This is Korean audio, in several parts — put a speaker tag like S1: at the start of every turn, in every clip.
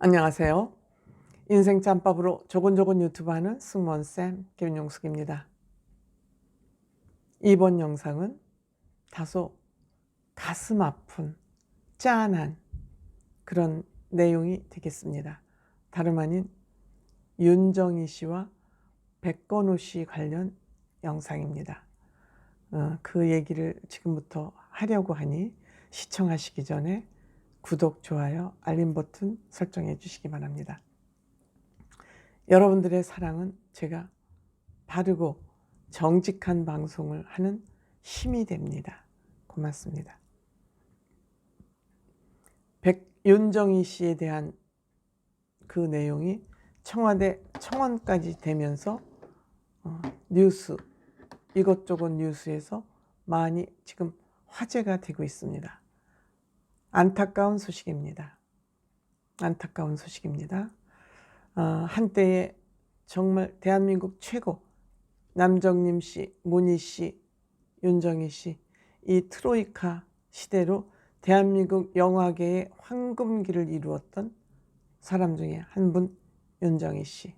S1: 안녕하세요. 인생 짬밥으로 조곤조곤 유튜브 하는 승무원쌤 김윤용숙입니다. 이번 영상은 다소 가슴 아픈 짠한 그런 내용이 되겠습니다. 다름 아닌 윤정희 씨와 백건우 씨 관련 영상입니다. 그 얘기를 지금부터 하려고 하니 시청하시기 전에 구독, 좋아요, 알림 버튼 설정해 주시기 바랍니다. 여러분들의 사랑은 제가 바르고 정직한 방송을 하는 힘이 됩니다. 고맙습니다. 윤정희 씨에 대한 그 내용이 청와대 청원까지 되면서 뉴스, 이것저것 뉴스에서 많이 지금 화제가 되고 있습니다. 안타까운 소식입니다. 안타까운 소식입니다. 한때에 정말 대한민국 최고 남정님 씨, 문희 씨, 윤정희 씨, 이 트로이카 시대로 대한민국 영화계의 황금기를 이루었던 사람 중에 한 분, 윤정희 씨.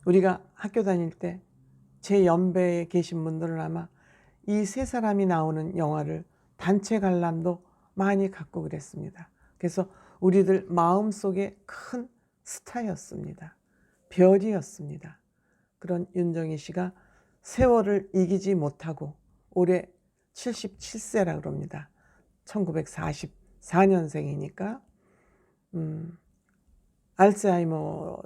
S1: 우리가 학교 다닐 때 제 연배에 계신 분들은 아마 이 세 사람이 나오는 영화를 단체 관람도 많이 갖고 그랬습니다. 그래서 우리들 마음속에 큰 스타였습니다. 별이었습니다. 그런 윤정희 씨가 세월을 이기지 못하고 올해 77세라 그럽니다. 1944년생이니까 알츠하이머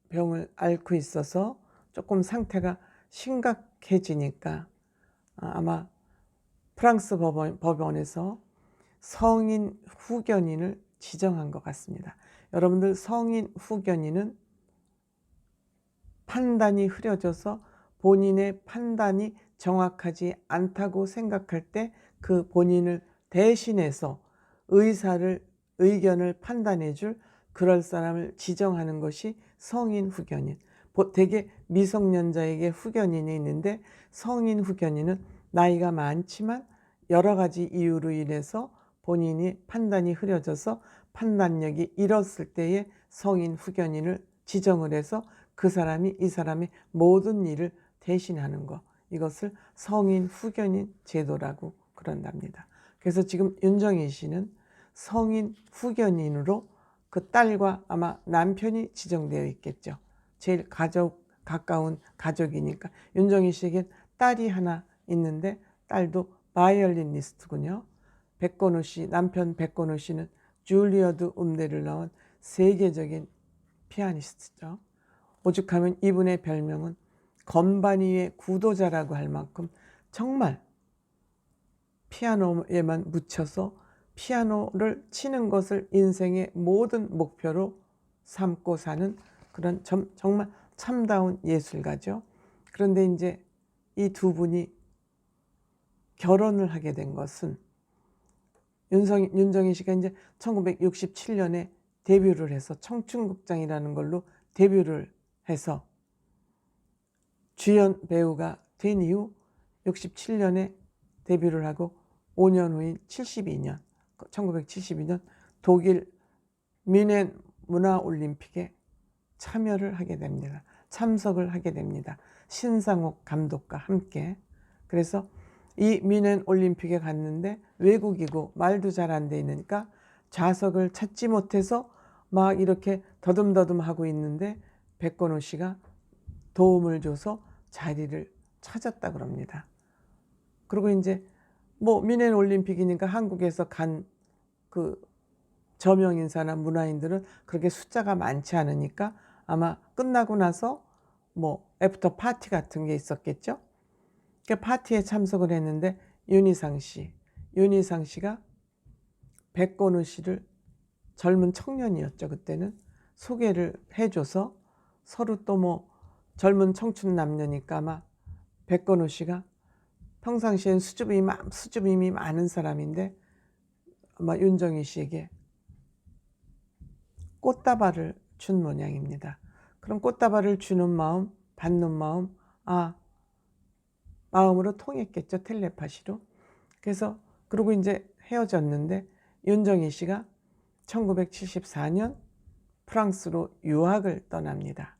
S1: 병을 앓고 있어서 조금 상태가 심각해지니까 아마 프랑스 법원에서 성인 후견인을 지정한 것 같습니다. 여러분들, 성인 후견인은 판단이 흐려져서 본인의 판단이 정확하지 않다고 생각할 때 그 본인을 대신해서 의견을 판단해 줄 그럴 사람을 지정하는 것이 성인 후견인. 대개 미성년자에게 후견인이 있는데 성인 후견인은 나이가 많지만 여러 가지 이유로 인해서 본인이 판단이 흐려져서 판단력이 잃었을 때에 성인 후견인을 지정을 해서 그 사람이 이 사람의 모든 일을 대신하는 것, 이것을 성인 후견인 제도라고 그런답니다. 그래서 지금 윤정희 씨는 성인 후견인으로 그 딸과 아마 남편이 지정되어 있겠죠. 제일 가까운 가족이니까. 윤정희 씨에겐 딸이 하나 있는데 딸도 바이올리니스트군요. 백건우 씨, 남편 백건우 씨는 줄리어드 음대를 나온 세계적인 피아니스트죠. 오죽하면 이분의 별명은 건반 위의 구도자라고 할 만큼 정말 피아노에만 묻혀서 피아노를 치는 것을 인생의 모든 목표로 삼고 사는 그런 정말 참다운 예술가죠. 그런데 이제 이 두 분이 결혼을 하게 된 것은 윤정희 씨가 이제 1967년에 데뷔를 해서 청춘극장이라는 걸로 데뷔를 해서 주연 배우가 된 이후 67년에 데뷔를 하고 5년 후인 1972년 독일 뮌헨 문화올림픽에 참여를 하게 됩니다. 참석을 하게 됩니다. 신상옥 감독과 함께. 그래서 이 뮌헨 올림픽에 갔는데 외국이고 말도 잘 안 되니까 좌석을 찾지 못해서 막 이렇게 더듬더듬 하고 있는데 백건우 씨가 도움을 줘서 자리를 찾았다 그럽니다. 그리고 이제 뭐 뮌헨 올림픽이니까 한국에서 간 그 저명 인사나 문화인들은 그렇게 숫자가 많지 않으니까 아마 끝나고 나서 뭐 애프터 파티 같은 게 있었겠죠. 그 파티에 참석을 했는데 윤희상 씨가 백건우 씨를 젊은 청년이었죠. 그때는 소개를 해줘서 서로 또 뭐 젊은 청춘 남녀니까 아마 백건우 씨가 평상시엔 수줍음이 많은 사람인데 아마 윤정희 씨에게 꽃다발을 준 모양입니다. 그럼 꽃다발을 주는 마음, 받는 마음, 마음으로 통했겠죠. 텔레파시로. 그래서 그러고 이제 헤어졌는데 윤정희 씨가 1974년 프랑스로 유학을 떠납니다.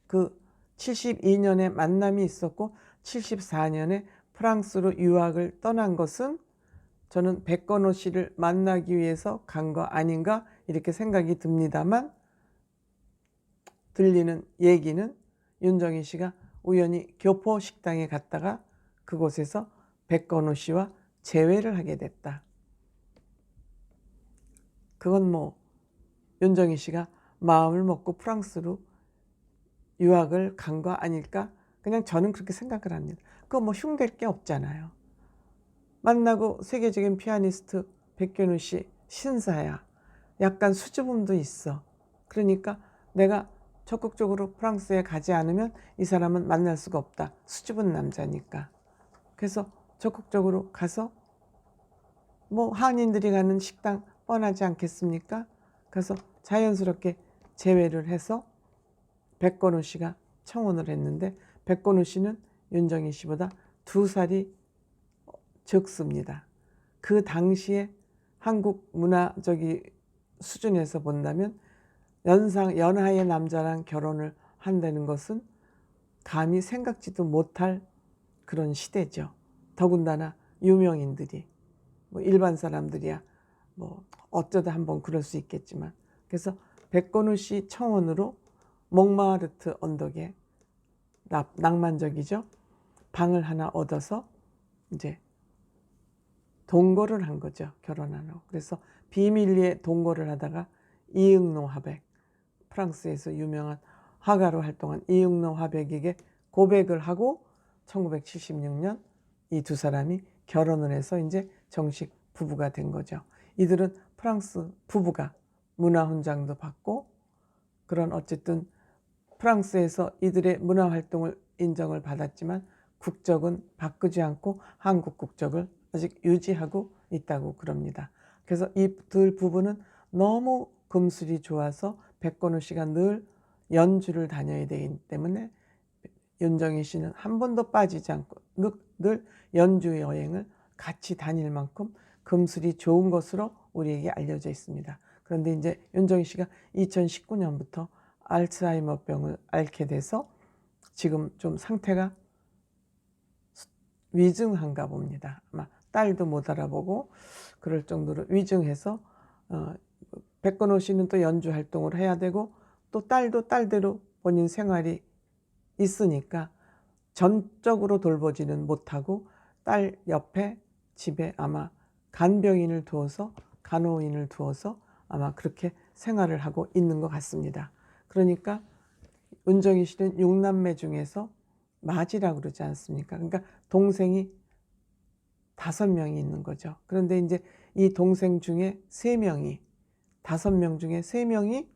S1: 그 72년에 만남이 있었고 74년에 프랑스로 유학을 떠난 것은 저는 백건호 씨를 만나기 위해서 간 거 아닌가 이렇게 생각이 듭니다만, 들리는 얘기는 윤정희 씨가 우연히 교포 식당에 갔다가 그곳에서 백건호 씨와 재회를 하게 됐다. 그건 뭐 윤정희 씨가 마음을 먹고 프랑스로 유학을 간 거 아닐까? 그냥 저는 그렇게 생각을 합니다. 그거 뭐 흉될 게 없잖아요. 만나고 세계적인 피아니스트 백건호 씨 신사야. 약간 수줍음도 있어. 그러니까 내가 적극적으로 프랑스에 가지 않으면 이 사람은 만날 수가 없다. 수줍은 남자니까. 그래서 적극적으로 가서 뭐 한인들이 가는 식당 뻔하지 않겠습니까? 그래서 자연스럽게 재회를 해서 백건호 씨가 청혼을 했는데, 백건호 씨는 윤정희 씨보다 2살이 적습니다. 그 당시에 한국 문화적인 수준에서 본다면 연하의 남자랑 결혼을 한다는 것은 감히 생각지도 못할 그런 시대죠. 더군다나 유명인들이, 뭐 일반 사람들이야 뭐 어쩌다 한번 그럴 수 있겠지만, 그래서 백건우 씨 청혼으로 몽마르트 언덕에 낭만적이죠. 방을 하나 얻어서 이제 동거를 한 거죠. 결혼하러. 그래서 비밀리에 동거를 하다가 이응노 화백, 프랑스에서 유명한 화가로 활동한 이응노 화백에게 고백을 하고 1976년 이 2사람이 결혼을 해서 이제 정식 부부가 된 거죠. 이들은 프랑스 부부가 문화훈장도 받고, 그런 어쨌든 프랑스에서 이들의 문화활동을 인정을 받았지만 국적은 바꾸지 않고 한국 국적을 아직 유지하고 있다고 그럽니다. 그래서 이 둘 부부는 너무 금술이 좋아서 백건우 씨가 늘 연주를 다녀야 되기 때문에 윤정희 씨는 한 번도 빠지지 않고 늘 연주 여행을 같이 다닐 만큼 금술이 좋은 것으로 우리에게 알려져 있습니다. 그런데 이제 윤정희 씨가 2019년부터 알츠하이머병을 앓게 돼서 지금 좀 상태가 위중한가 봅니다. 아마 딸도 못 알아보고 그럴 정도로 위중해서 백건호 씨는 또 연주 활동을 해야 되고, 또 딸도 딸대로 본인 생활이 있으니까 전적으로 돌보지는 못하고 딸 옆에 집에 아마 간병인을 두어서, 간호인을 두어서 아마 그렇게 생활을 하고 있는 것 같습니다. 그러니까 윤정희 씨는 6남매 중에서 맏이라고 그러지 않습니까? 그러니까 동생이 5명이 있는 거죠. 그런데 이제 이 동생 중에 3명이, 5명 중에 3명이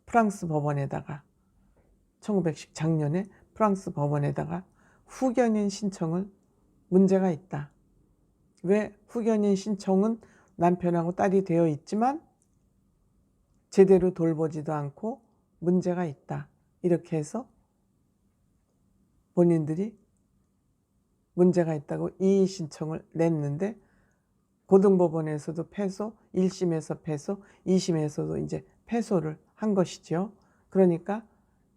S1: 프랑스 법원에다가 작년에 프랑스 법원에다가 후견인 신청을 문제가 있다. 왜 후견인 신청은 남편하고 딸이 되어 있지만 제대로 돌보지도 않고 문제가 있다. 이렇게 해서 본인들이 문제가 있다고 이의 신청을 냈는데, 고등법원에서도 패소, 1심에서 패소, 2심에서도 이제 패소를 한 것이죠. 그러니까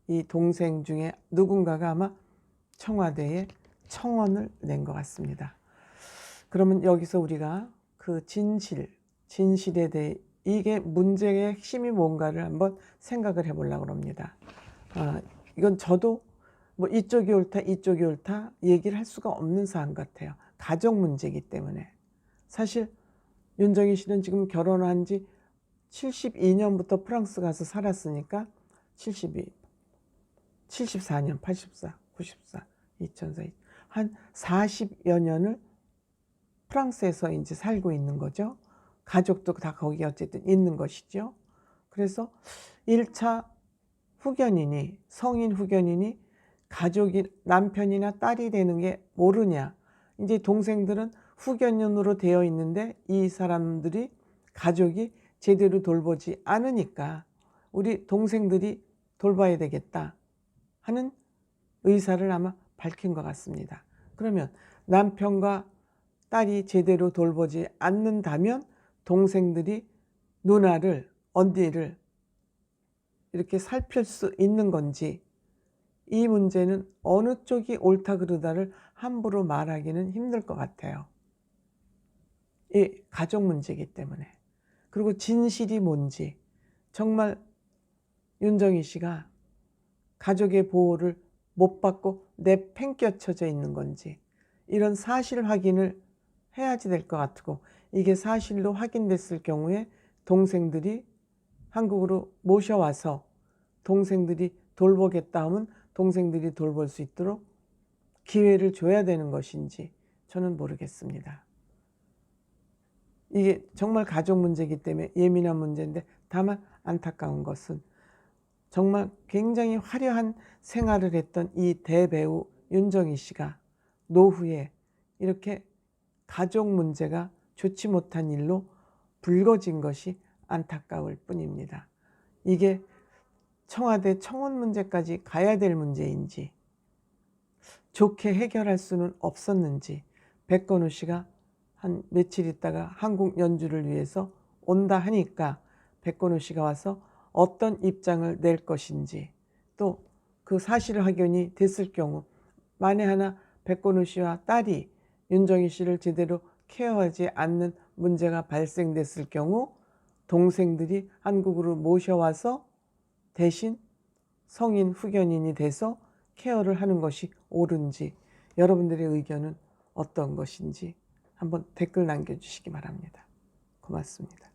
S1: 이 동생 중에 누군가가 아마 청와대에 청원을 낸 것 같습니다. 그러면 여기서 우리가 그 진실에 대해 이게 문제의 핵심이 뭔가를 한번 생각을 해보려고 합니다. 이건 저도 뭐 이쪽이 옳다 이쪽이 옳다 얘기를 할 수가 없는 사안 같아요. 가족 문제이기 때문에. 사실 윤정희 씨는 지금 결혼한 지 72년부터 프랑스 가서 살았으니까 74년, 84, 94, 2004, 한 40여 년을 프랑스에서 이제 살고 있는 거죠. 가족도 다 거기 어쨌든 있는 것이죠. 그래서 1차 후견인이, 성인 후견인이 가족이 남편이나 딸이 되는 게 모르냐. 이제 동생들은 후견인으로 되어 있는데 이 사람들이 가족이 제대로 돌보지 않으니까 우리 동생들이 돌봐야 되겠다 하는 의사를 아마 밝힌 것 같습니다. 그러면 남편과 딸이 제대로 돌보지 않는다면 동생들이 누나를, 언니를 이렇게 살필 수 있는 건지, 이 문제는 어느 쪽이 옳다 그르다를 함부로 말하기는 힘들 것 같아요. 이 가족 문제이기 때문에. 그리고 진실이 뭔지, 정말 윤정희 씨가 가족의 보호를 못 받고 내팽겨쳐져 있는 건지, 이런 사실 확인을 해야지 될 것 같고, 이게 사실로 확인됐을 경우에 동생들이 한국으로 모셔와서 동생들이 돌보겠다 하면 동생들이 돌볼 수 있도록 기회를 줘야 되는 것인지 저는 모르겠습니다. 이게 정말 가족 문제이기 때문에 예민한 문제인데, 다만 안타까운 것은 정말 굉장히 화려한 생활을 했던 이 대배우 윤정희 씨가 노후에 이렇게 가족 문제가 좋지 못한 일로 불거진 것이 안타까울 뿐입니다. 이게 청와대 청원 문제까지 가야 될 문제인지, 좋게 해결할 수는 없었는지, 백건우 씨가 한 며칠 있다가 한국 연주를 위해서 온다 하니까 백건우 씨가 와서 어떤 입장을 낼 것인지, 또 그 사실 확인이 됐을 경우 만에 하나 백건우 씨와 딸이 윤정희 씨를 제대로 케어하지 않는 문제가 발생됐을 경우 동생들이 한국으로 모셔와서 대신 성인 후견인이 돼서 케어를 하는 것이 옳은지, 여러분들의 의견은 어떤 것인지 한번 댓글 남겨주시기 바랍니다. 고맙습니다.